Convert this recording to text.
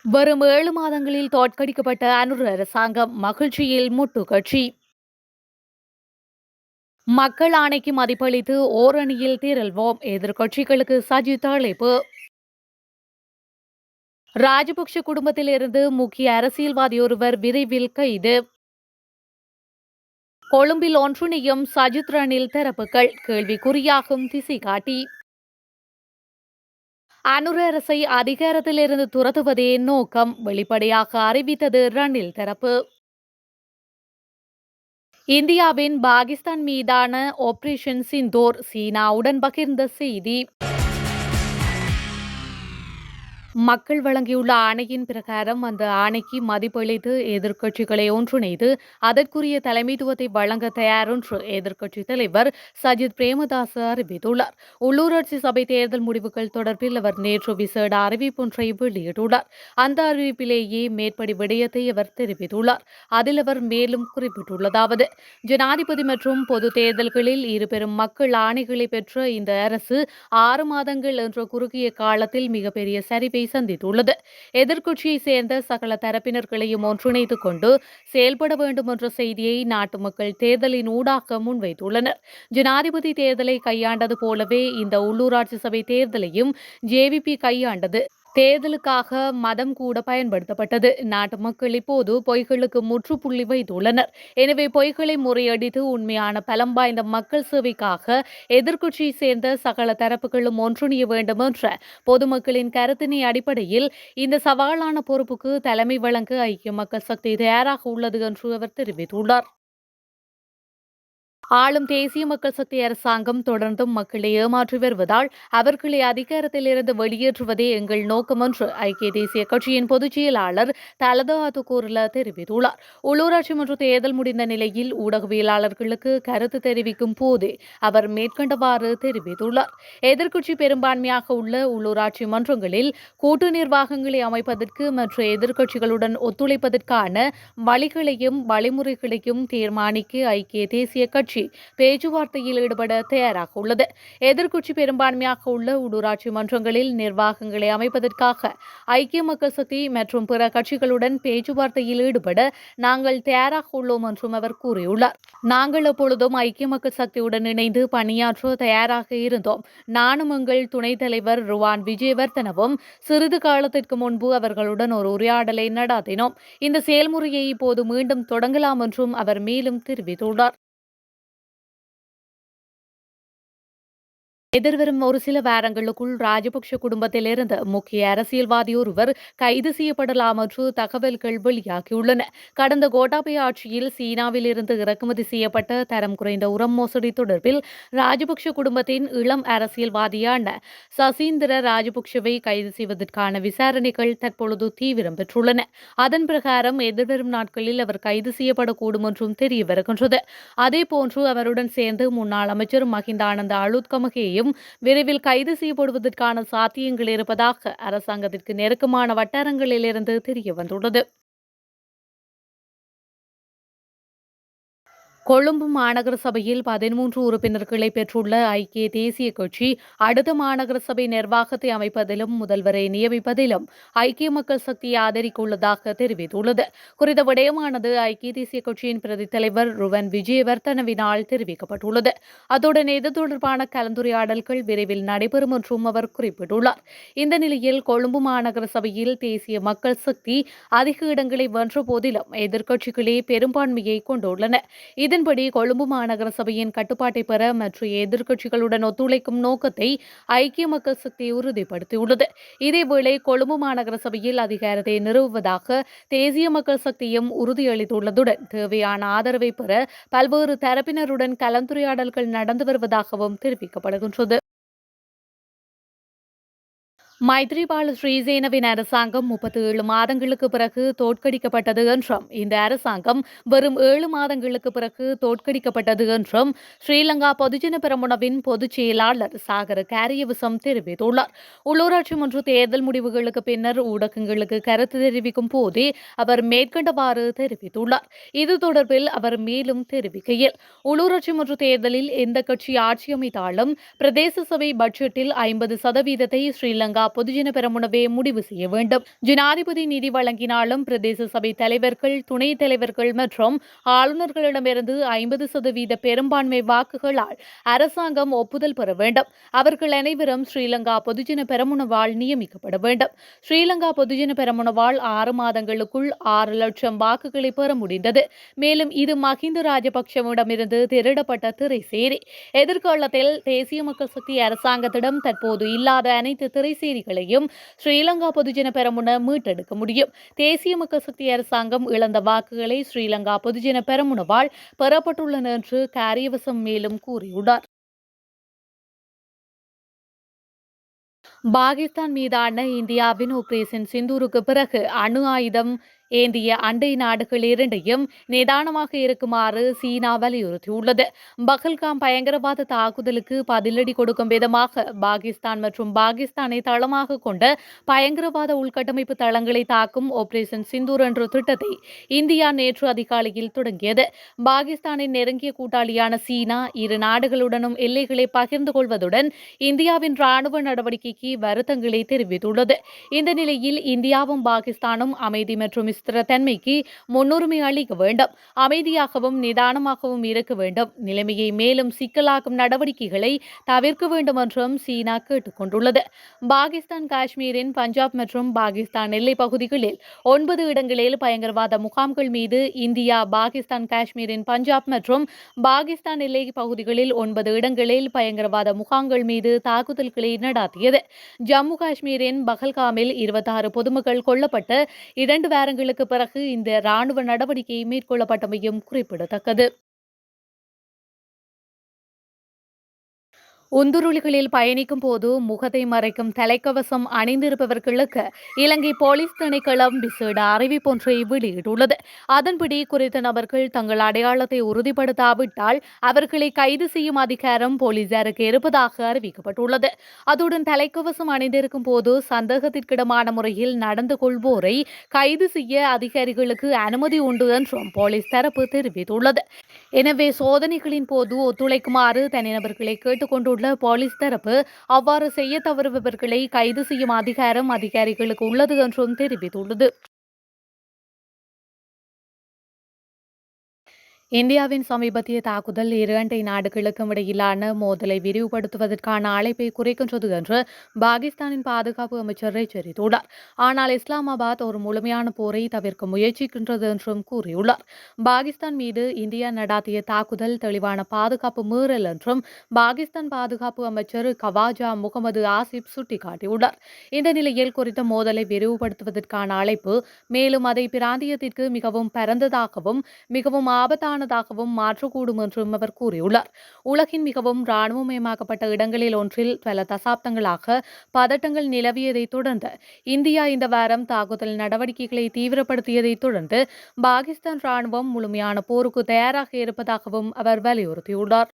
வரும் 7 மாதங்களில் தோற்கடிக்கப்பட்ட அனுர அரசாங்கம் மகிழ்ச்சியில் முட்டுக்கட்சி. மக்கள் ஆணைக்கு மதிப்பளித்து ஓரணியில் திரள்வோம், எதிர்க்கட்சிகளுக்கு சஜித் அழைப்பு. ராஜபக்ஷ குடும்பத்திலிருந்து முக்கிய அரசியல்வாதி ஒருவர் விரைவில் கைது. கொழும்பில் ஒன்றிணையும் சஜித் ரணில் தரப்புகள் கேள்விக்குறியாகும் திசை காட்டி. அனுர அரசை அதிகாரத்திலிருந்து துரத்துவதே நோக்கம், வெளிப்படையாக அறிவித்தது ரணில் தரப்பு. இந்தியாவின் பாகிஸ்தான் மீதான ஆபரேஷன் சிந்தூர் சீனாவுடன் பகிர்ந்த செய்தி. மக்கள் வழங்கியுள்ள ஆணையின் பிரகாரம் அந்த ஆணைக்கு மதிப்பளித்து எதிர்க்கட்சிகளை ஒன்றிணைத்து அதற்குரிய தலைமைத்துவத்தை வழங்க தயார் என்று எதிர்க்கட்சித் தலைவர் சஜித் பிரேமதாச அறிவித்துள்ளார். உள்ளூராட்சி சபை தேர்தல் முடிவுகள் தொடர்பில் அவர் நேற்று விசேட அறிவிப்பொன்றை வெளியிட்டுள்ளார். அந்த அறிவிப்பிலேயே மேற்படி விடயத்தை அவர் தெரிவித்துள்ளார். அதில் அவர் மேலும் குறிப்பிட்டுள்ளதாவது: ஜனாதிபதி மற்றும் பொது தேர்தல்களில் இருபெரும் மக்கள் ஆணைகளை பெற்ற இந்த அரசு 6 மாதங்கள் என்ற குறுகிய காலத்தில் மிகப்பெரிய சரிவை சந்தித்துள்ளது. எதிர்க்கட்சியை சேர்ந்த சகல தரப்பினர்களையும் ஒன்றிணைத்துக் கொண்டு செயல்பட வேண்டும் என்ற செய்தியை நாட்டு மக்கள் தேர்தலின் ஊடாக முன்வைத்துள்ளனர். ஜனாதிபதி தேர்தலை கையாண்டது போலவே இந்த உள்ளூராட்சி சபை தேர்தலையும் ஜேவிபி கையாண்டது. தேர்தலுக்காக மதம் கூட பயன்படுத்தப்பட்டது. நாட்டு மக்கள் இப்போது பொய்களுக்கு முற்றுப்புள்ளி வைத்துள்ளனர். எனவே பொய்களை முறியடித்து உண்மையான பலம் வாய்ந்த மக்கள் சேவைக்காக எதிர்க்கட்சியை சேர்ந்த சகல தரப்புகளும் ஒன்றிணைய வேண்டும் என்ற பொதுமக்களின் கருத்தினை அடிப்படையில் இந்த சவாலான பொறுப்புக்கு தலைமை வழங்க ஐக்கிய மக்கள் சக்தி தயாராக உள்ளது என்று அவர் தெரிவித்துள்ளார். ஆளும் தேசிய மக்கள் சக்தி அரசாங்கம் தொடர்ந்தும் மக்களை ஏமாற்றி வருவதால் அவர்களை அதிகாரத்திலிருந்து வெளியேற்றுவதே எங்கள் நோக்கம் என்று ஐக்கிய தேசிய கட்சியின் பொதுச் செயலாளர் தலதா அத்துக்கூறல தெரிவித்துள்ளார். உள்ளூராட்சி மன்ற தேர்தல் முடிந்த நிலையில் ஊடகவியலாளர்களுக்கு கருத்து தெரிவிக்கும் போதே அவர் மேற்கண்டவாறு தெரிவித்துள்ளார். எதிர்க்கட்சி பெரும்பான்மையாக உள்ள உள்ளூராட்சி மன்றங்களில் கூட்டு நிர்வாகங்களை அமைப்பதற்கு மற்ற எதிர்க்கட்சிகளுடன் ஒத்துழைப்பதற்கான வழிகளையும் வழிமுறைகளையும் தீர்மானிக்க ஐக்கிய தேசிய கட்சி பேச்சுவார்த்தையில் ஈடுபட தயாராக உள்ளது. எதிர்க்கட்சி பெரும்பான்மையாக உள்ள உள்ளூராட்சி மன்றங்களில் நிர்வாகங்களை அமைப்பதற்காக ஐக்கிய மக்கள் சக்தி மற்றும் பிற கட்சிகளுடன் பேச்சுவார்த்தையில் ஈடுபட நாங்கள் தயாராக உள்ளோம் என்றும் அவர் கூறியுள்ளார். நாங்கள் எப்பொழுதும் ஐக்கிய மக்கள் சக்தியுடன் இணைந்து பணியாற்ற தயாராக இருந்தோம். நானும் எங்கள் துணைத் தலைவர் ருவான் விஜயவர்தனவும் சிறிது காலத்திற்கு முன்பு அவர்களுடன் ஒரு உரையாடலை நடாத்தினோம். இந்த செயல்முறையை இப்போது மீண்டும் தொடங்கலாம் என்றும் அவர் மேலும் தெரிவித்துள்ளார். எதிர்வரும் ஒரு சில வாரங்களுக்குள் ராஜபக்ஷ குடும்பத்திலிருந்து முக்கிய அரசியல்வாதி ஒருவர் கைது செய்யப்படலாம் என்று தகவல்கள் வெளியாகியுள்ளன. கடந்த கோட்டாபய ஆட்சியில் சீனாவில் இருந்து இறக்குமதி செய்யப்பட்ட தரம் குறைந்த உரம் மோசடி தொடர்பில் ராஜபக்ஷ குடும்பத்தின் இளம் அரசியல்வாதியான சசீந்திர ராஜபக்ஷவை கைது செய்வதற்கான விசாரணைகள் தற்பொழுது தீவிரம் பெற்றுள்ளன. அதன் பிரகாரம் எதிர்வரும் நாட்களில் அவர் கைது செய்யப்படக்கூடும் என்றும் தெரிய வருகின்றது. அதேபோன்று அவருடன் சேர்ந்து முன்னாள் அமைச்சர் மஹிந்த ஆனந்த அளுத்கமகேயும் விரைவில் கைது செய்யப்படுவதற்கான சாத்தியங்கள் இருப்பதாக அரசாங்கத்திற்கு நெருக்கமான வட்டாரங்களிலிருந்து தெரிய வந்துள்ளது. கொழும்பு மாநகர சபையில் 13 உறுப்பினர்களை பெற்றுள்ள ஐக்கிய தேசிய கட்சி அடுத்த மாநகர சபை நிர்வாகத்தை அமைப்பதிலும் முதல்வரை நியமிப்பதிலும் ஐக்கிய மக்கள் சக்தியை ஆதரிக்க உள்ளதாக தெரிவித்துள்ளது. குறித்த விடயமானது ஐக்கிய தேசிய கட்சியின் பிரதி தலைவர் ருவன் விஜயவர்தனவினால் தெரிவிக்கப்பட்டுள்ளது. அத்துடன் இது தொடர்பான கலந்துரையாடல்கள் விரைவில் நடைபெறும் என்றும் அவர் குறிப்பிட்டுள்ளார். இந்த நிலையில் கொழும்பு மாநகர சபையில் தேசிய மக்கள் சக்தி அதிக இடங்களை வென்ற போதிலும் எதிர்க்கட்சிகளே பெரும்பான்மையை கொண்டுள்ளன. இதன்படி கொழும்பு மாநகர சபையின் கட்டுப்பாட்டை பெற மற்ற எதிர்க்கட்சிகளுடன் ஒத்துழைக்கும் நோக்கத்தை ஐக்கிய மக்கள் சக்தி உறுதிப்படுத்தியுள்ளது. இதேவேளை கொழும்பு மாநகர சபையில் அதிகாரத்தை நிறுவுவதாக தேசிய மக்கள் சக்தியும் உறுதியளித்துள்ளதுடன் தேவையான ஆதரவை பெற பல்வேறு தரப்பினருடன் கலந்துரையாடல்கள் நடந்து வருவதாகவும் தெரிவிக்கப்படுகின்றது. மைத்ரிபால ஸ்ரீசேனவின் அரசாங்கம் 37 மாதங்களுக்கு பிறகு தோற்கடிக்கப்பட்டது என்றும் இந்த அரசாங்கம் வெறும் 7 மாதங்களுக்கு பிறகு தோற்கடிக்கப்பட்டது என்றும் ஸ்ரீலங்கா பொதுஜன பெரமுனவின் பொதுச் செயலாளர் சாகர காரியவசம் தெரிவித்துள்ளார். உள்ளூராட்சி மன்ற தேர்தல் முடிவுகளுக்கு பின்னர் ஊடகங்களுக்கு கருத்து தெரிவிக்கும் போதே அவர் மேற்கண்டவாறு தெரிவித்துள்ளார். இது தொடர்பில் அவர் மேலும் தெரிவிக்கையில், உள்ளூராட்சி மன்ற தேர்தலில் எந்த கட்சி ஆட்சி அமைத்தாலும் பிரதேச சபை பட்ஜெட்டில் 50% ஸ்ரீலங்கா பொதுஜன பெரமுனவே முடிவு செய்ய வேண்டும். ஜனாதிபதி நிதி வழங்கினாலும் பிரதேச சபை தலைவர்கள், துணைத் தலைவர்கள் மற்றும் ஆளுநர்களிடமிருந்து 50% பெரும்பான்மை வாக்குகளால் அரசாங்கம் ஒப்புதல் பெற வேண்டும். அவர்கள் அனைவரும் ஸ்ரீலங்கா பொதுஜன பெரமுனவால் நியமிக்கப்பட வேண்டும். ஸ்ரீலங்கா பொதுஜன பெரமுனவால் 6 மாதங்களுக்குள் 6 லட்சம் வாக்குகளை பெற முடிந்தது. மேலும் இது மஹிந்த ராஜபக்சவிடமிருந்து திருடப்பட்ட திரைசேரி. எதிர்காலத்தில் தேசிய மக்கள் சக்தி அரசாங்கத்திடம் தற்போது இல்லாத அனைத்து திரைசேரிகளையும் ஸ்ரீலங்கா பொதுஜன பெரமுன மீட்டெடுக்க முடியும். தேசிய மக்கள் சக்தி அரசாங்கம் இழந்த வாக்குகளை ஸ்ரீலங்கா பொதுஜன பெரமுனவால் பெறப்பட்டுள்ளன என்று காரியவசம் மேலும் கூறியுள்ளார். பாகிஸ்தான் மீதான இந்தியாவின் ஆபரேஷன் சிந்தூருக்கு பிறகு அணு ஆயுதம் ஏந்திய அண்டை நாடுகள் இரண்டையும் நிதானமாக இருக்குமாறு சீனா வலியுறுத்தியுள்ளது. பஹல்காம் பயங்கரவாத தாக்குதலுக்கு பதிலடி கொடுக்கும் விதமாக பாகிஸ்தான் மற்றும் பாகிஸ்தானை தளமாக கொண்ட பயங்கரவாத உள்கட்டமைப்பு தளங்களை தாக்கும் ஆபரேஷன் சிந்தூர் என்ற திட்டத்தை இந்தியா நேற்று அதிகாலையில் தொடங்கியது. பாகிஸ்தானின் நெருங்கிய கூட்டாளியான சீனா இரு நாடுகளுடனும் எல்லைகளை பகிர்ந்து கொள்வதுடன் இந்தியாவின் ராணுவ நடவடிக்கைக்கு வருத்தங்களை தெரிவித்துள்ளது. இந்த நிலையில் இந்தியாவும் பாகிஸ்தானும் அமைதி மற்றும் ஸ்திரத்தன்மைக்கு முன்னுரிமை அளிக்க வேண்டும், அமைதியாகவும் நிதானமாகவும் இருக்க வேண்டும், நிலைமையை மேலும் சிக்கலாக்கும் நடவடிக்கைகளை தவிர்க்க வேண்டும் என்றும் சீனா கேட்டுக் கொண்டுள்ளது. பாகிஸ்தான் காஷ்மீரின் பஞ்சாப் மற்றும் பாகிஸ்தான் எல்லைப் பகுதிகளில் 9 இடங்களில் பயங்கரவாத முகாம்கள் மீது இந்தியா பாகிஸ்தான் காஷ்மீரின் பஞ்சாப் மற்றும் பாகிஸ்தான் எல்லைப் பகுதிகளில் 9 இடங்களில் பயங்கரவாத முகாம்கள் மீது தாக்குதல்களை நடாத்தியது. ஜம்மு காஷ்மீரின் பஹல்காமில் 26 பொதுமக்கள் கொல்லப்பட்டு 2 வாரங்களுக்கு பிறகு இந்த ராணுவ நடவடிக்கை மேற்கொள்ளப்பட்டமையும் குறிப்பிடத்தக்கது. உந்துருளிகளில் பயணிக்கும் போது முகத்தை மறைக்கும் தலைக்கவசம் அணிந்திருப்பவர்களுக்கு இலங்கை போலீஸ் திணைக்களம் விசேட அறிவிப்பொன்றை வெளியிட்டுள்ளது. அதன்படி குறித்த நபர்கள் தங்கள் அடையாளத்தை உறுதிப்படுத்தாவிட்டால் அவர்களை கைது செய்யும் அதிகாரம் போலீசாருக்கு இருப்பதாக அறிவிக்கப்பட்டுள்ளது. அதுடன் தலைக்கவசம் அணிந்திருக்கும் போது சந்தேகத்திற்கிடமான முறையில் நடந்து கொள்வோரை கைது செய்ய அதிகாரிகளுக்கு அனுமதி உண்டு என்றும் போலீஸ் தரப்பு தெரிவித்துள்ளது. எனவே சோதனைகளின் போது ஒத்துழைக்குமாறு தனிநபர்களை கேட்டுக்கொண்டு போலீஸ் தரப்பு அவ்வாறு செய்ய தவறுபவர்களை கைது செய்யும் அதிகாரம் அதிகாரிகளுக்கு உள்ளது என்றும் தெரிவித்துள்ளது. இந்தியாவின் சமீபத்திய தாக்குதல் இரு அண்டை நாடுகளுக்கும் இடையிலான மோதலை விரிவுபடுத்துவதற்கான அழைப்பை குறைக்கின்றது என்று பாகிஸ்தானின் பாதுகாப்பு அமைச்சர் எச்சரித்துள்ளார். ஆனால் இஸ்லாமாபாத் ஒரு முழுமையான போரை தவிர்க்க முயற்சிக்கின்றது என்றும் கூறியுள்ளார். பாகிஸ்தான் மீது இந்தியா நடாத்திய தாக்குதல் தெளிவான பாதுகாப்பு மீறல் என்றும் பாகிஸ்தான் பாதுகாப்பு அமைச்சர் கவாஜா முகமது ஆசிப் சுட்டிக்காட்டியுள்ளார். இந்த நிலையில் குறித்த மோதலை விரிவுபடுத்துவதற்கான அழைப்பு மேலும் அதை பிராந்தியத்திற்கு மிகவும் பரந்ததாகவும் மிகவும் ஆபத்தான மாற்றக்கூடும் என்றும் அவர் கூறியுள்ளார். உலகின் மிகவும் இராணுவமயமாக்கப்பட்ட இடங்களில் ஒன்றில் பல தசாப்தங்களாக பதட்டங்கள் நிலவியதை தொடர்ந்து இந்தியா இந்த வாரம் தாக்குதல் நடவடிக்கைகளை தீவிரப்படுத்தியதை தொடர்ந்து பாகிஸ்தான் ராணுவம் முழுமையான போருக்கு தயாராக இருப்பதாகவும் அவர் வலியுறுத்தியுள்ளார்.